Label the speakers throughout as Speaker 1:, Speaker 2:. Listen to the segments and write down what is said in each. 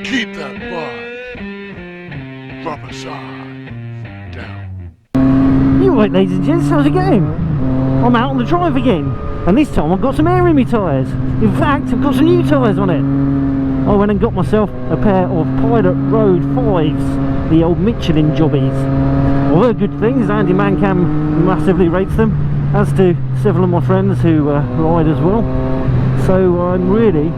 Speaker 1: Keep that vibe. Rubber side down.
Speaker 2: You right, ladies and gents, how's it going? I'm out on the drive again, and this time I've got some air in my tyres. In fact, I've got some new tyres on it. I went and got myself a pair of Pilot Road 5s, the old Michelin jobbies. I've heard good things. Andy Mancam massively rates them, as do several of my friends who ride as well. So I'm really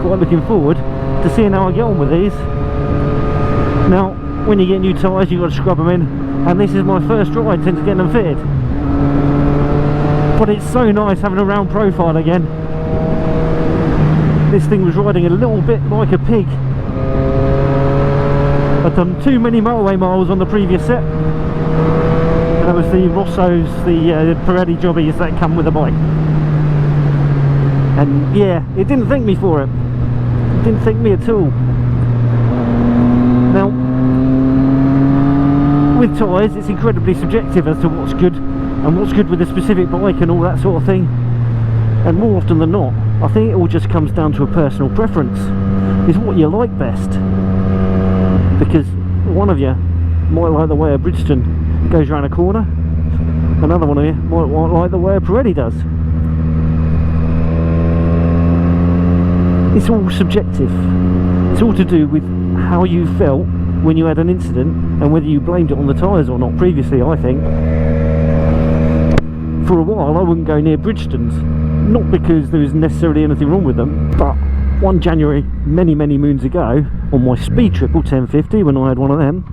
Speaker 2: quite looking forward to seeing how I get on with these. Now, when you get new tyres, you've got to scrub them in, and this is my first ride since getting them fitted. But it's so nice having a round profile again. This thing was riding a little bit like a pig. I'd done too many motorway miles on the previous set. And that was the Rossos, the Pirelli jobbies that come with the bike. And yeah, it didn't thank me for it. It didn't thank me at all. Now, with tyres, it's incredibly subjective as to what's good and what's good with a specific bike and all that sort of thing. And more often than not, I think it all just comes down to a personal preference. Is what you like best. Because one of you might like the way a Bridgestone goes around a corner, another one of you might like the way a Pirelli does. It's all subjective. It's all to do with how you felt when you had an incident and whether you blamed it on the tyres or not. Previously, I think, for a while I wouldn't go near Bridgestones, not because there was necessarily anything wrong with them, but one January many moons ago, on my speed triple 1050, when I had one of them,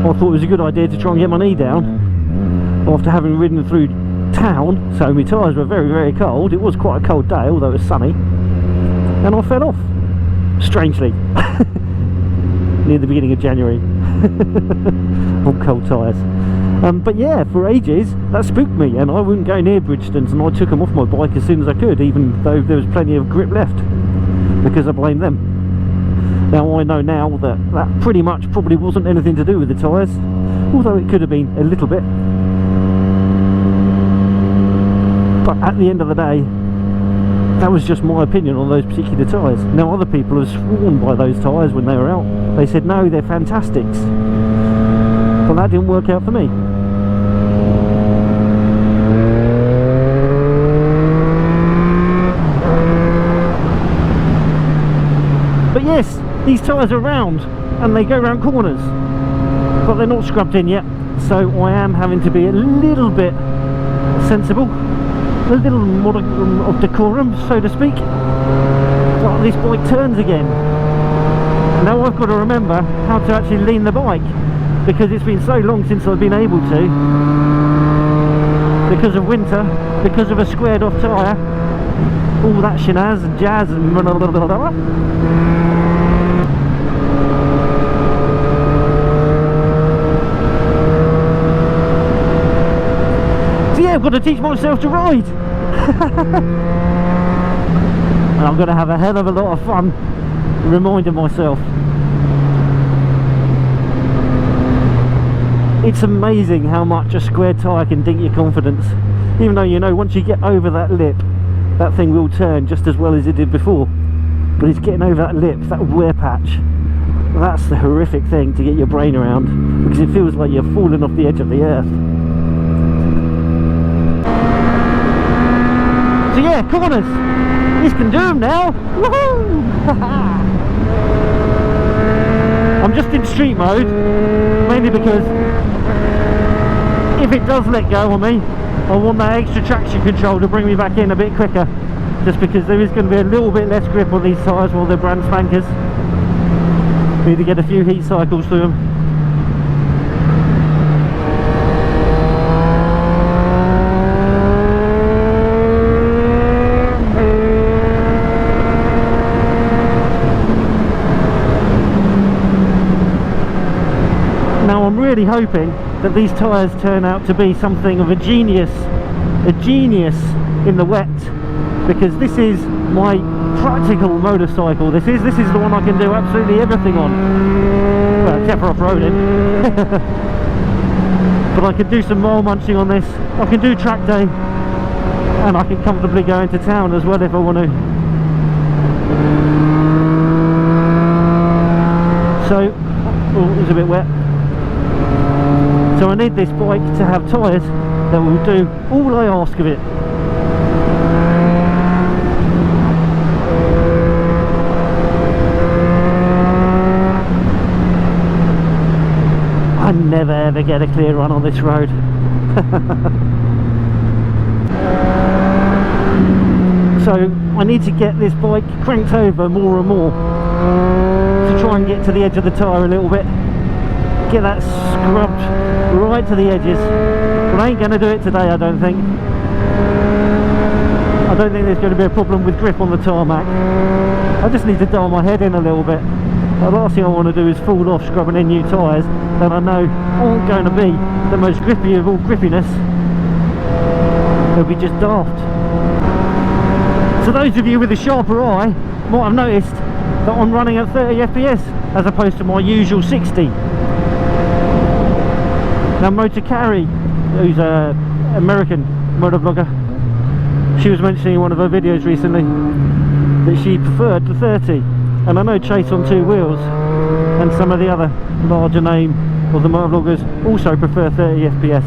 Speaker 2: I thought it was a good idea to try and get my knee down after having ridden through town. So my tyres were very cold. It was quite a cold day, although it was sunny, and I fell off, strangely, near the beginning of January on cold tyres. But yeah, for ages that spooked me, and I wouldn't go near Bridgestones, and I took them off my bike as soon as I could, even though there was plenty of grip left, because I blamed them. Now I know now that that pretty much probably wasn't anything to do with the tyres, although it could have been a little bit. But at the end of the day, that was just my opinion on those particular tyres. Now other people have sworn by those tyres when they were out. They said no, they're fantastics. But that didn't work out for me. But yes, these tyres are round and they go round corners, but they're not scrubbed in yet, so I am having to be a little bit sensible, a little modicum of decorum, so to speak. But this bike turns again. Now I've got to remember how to actually lean the bike, because it's been so long since I've been able to, because of winter, because of a squared off tyre, all that shenaz and jazz and blah, blah, blah, blah. So yeah, I've got to teach myself to ride. And I'm going to have a hell of a lot of fun reminding myself. It's amazing how much a square tyre can dink your confidence. Even though, you know, once you get over that lip, that thing will turn just as well as it did before. But it's getting over that lip, that wear patch. That's the horrific thing to get your brain around, because it feels like you're falling off the edge of the earth. So yeah, corners. This can do them now. Woohoo! I'm just in street mode, mainly because if it does let go on me, I want that extra traction control to bring me back in a bit quicker, just because there is going to be a little bit less grip on these tyres while they're brand spankers. Need to get a few heat cycles through them. Now I'm really hoping that these tyres turn out to be something of a genius in the wet, because this is my practical motorcycle. This is the one I can do absolutely everything on, well, except for off-roading. But I can do some mile munching on this. I can do track day. and I can comfortably go into town as well if I want to. So, oh, it was a bit wet. So I need this bike to have tyres that will do all I ask of it. I never ever get a clear run on this road. So I need to get this bike cranked over more and more to try and get to the edge of the tyre a little bit, get that scrubbed right to the edges. But I ain't going to do it today, I don't think. I don't think there's going to be a problem with grip on the tarmac. I just need to dial my head in a little bit. The last thing I want to do is fall off scrubbing in new tyres that I know aren't going to be the most grippy of all grippiness. They'll be just daft. So those of you with a sharper eye might have noticed that I'm running at 30 FPS as opposed to my usual 60. Now Moto Guzzi, who's an American motor vlogger, she was mentioning in one of her videos recently that she preferred the 30. And I know Chase on two wheels and some of the other larger name of the motor vloggers also prefer 30 FPS.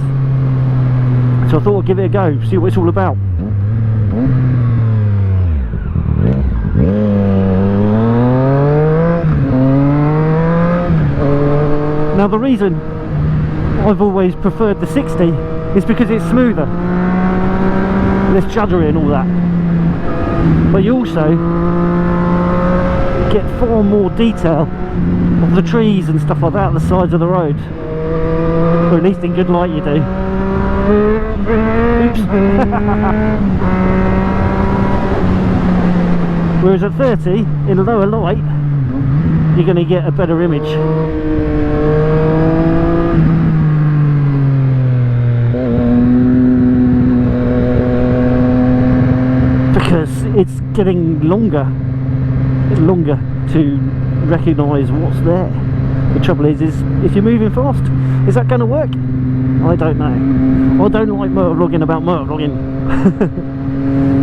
Speaker 2: So I thought I'd give it a go, see what it's all about. Now the reason I've always preferred the 60 is because it's smoother, less juddery and all that. But you also get far more detail of the trees and stuff like that at the sides of the road, or at least in good light you do. Oops. Whereas at 30 in lower light you're going to get a better image. Because it's getting longer to recognise what's there. The trouble is if you're moving fast, is that going to work? I don't know. I don't like motor vlogging about motor vlogging.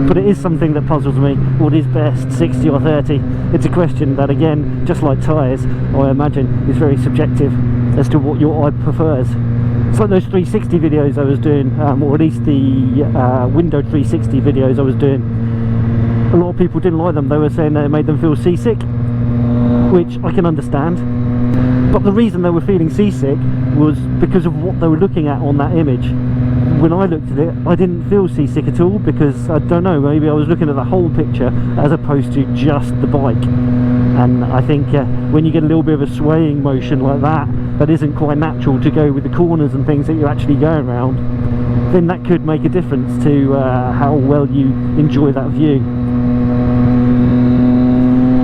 Speaker 2: But it is something that puzzles me. What is best, 60 or 30? It's a question that, again, just like tyres, I imagine is very subjective as to what your eye prefers. It's like those 360 videos I was doing, or at least the window 360 videos I was doing. A lot of people didn't like them. They were saying that it made them feel seasick, which I can understand. But the reason they were feeling seasick was because of what they were looking at on that image. When I looked at it, I didn't feel seasick at all, because I don't know, maybe I was looking at the whole picture as opposed to just the bike. And I think when you get a little bit of a swaying motion like that, that isn't quite natural to go with the corners and things that you're actually going around, then that could make a difference to how well you enjoy that view.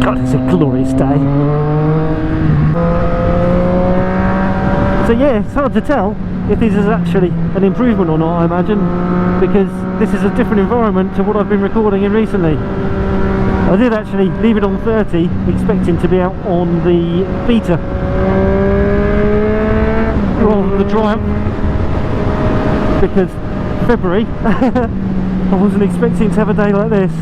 Speaker 2: God, it's a glorious day. So yeah, it's hard to tell if this is actually an improvement or not, I imagine, because this is a different environment to what I've been recording in recently. I did actually leave it on 30, expecting to be out on the beta rather than the Triumph, because February, I wasn't expecting to have a day like this.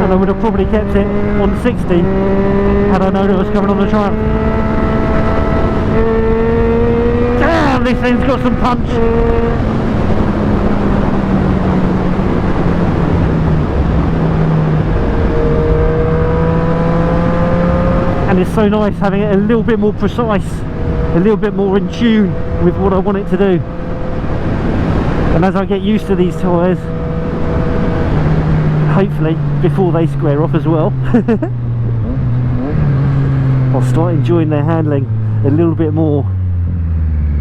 Speaker 2: And I would have probably kept it on 60 had I known it was coming on the Triumph. Damn, this thing's got some punch. And it's so nice having it a little bit more precise, a little bit more in tune with what I want it to do. And as I get used to these tyres, hopefully before they square off as well, I'll start enjoying their handling a little bit more,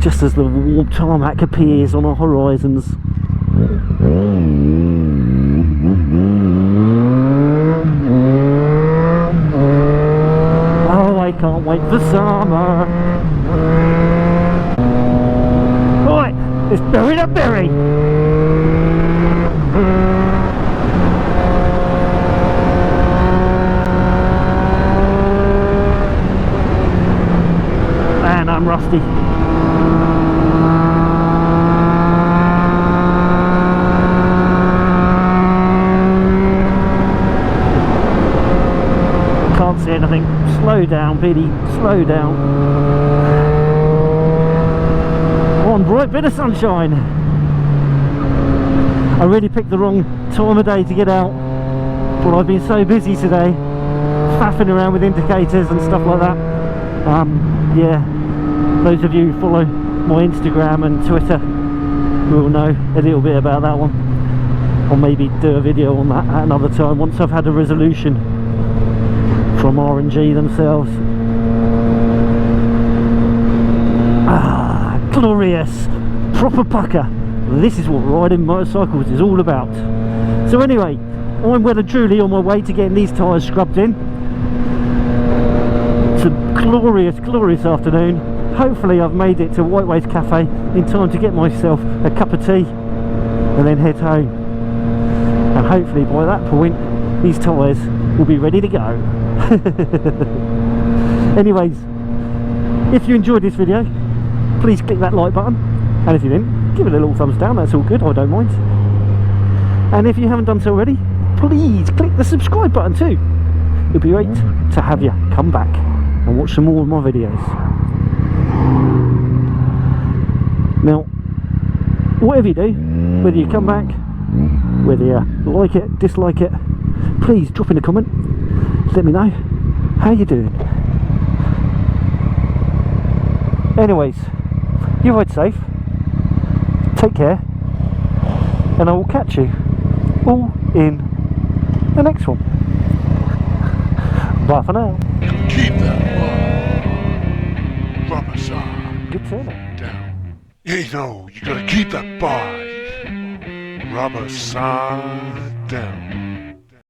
Speaker 2: just as the warm tarmac appears on our horizons. Oh, I can't wait for summer. Right, it's berry to berry. Man, I'm rusty. anything, I think. Slow down, Billy, slow down. One bright bit of sunshine. I really picked the wrong time of day to get out, but I've been so busy today, faffing around with indicators and stuff like that. Yeah, those of you who follow my Instagram and Twitter will know a little bit about that one. I'll maybe do a video on that at another time once I've had a resolution from R&G themselves. Ah, glorious, proper pucker. This is what riding motorcycles is all about. So anyway, I'm well and truly on my way to getting these tyres scrubbed in. It's a glorious, glorious afternoon. Hopefully I've made it to Whiteways Cafe in time to get myself a cup of tea and then head home. And hopefully by that point these tyres will be ready to go. Anyways, if you enjoyed this video, please click that like button, and if you didn't, give it a little thumbs down, that's all good, I don't mind. And if you haven't done so already, please click the subscribe button too. It'll be great to have you come back and watch some more of my videos. Now, whatever you do, whether you come back, whether you like it, dislike it, please drop in a comment, let me know how you're doing. Anyways, you ride safe, take care, and I will catch you all in the next one. Bye for now.
Speaker 1: Keep that bar. Rubber side
Speaker 2: Good turnout.
Speaker 1: down. You know, you gotta keep that bar. Rubber side down.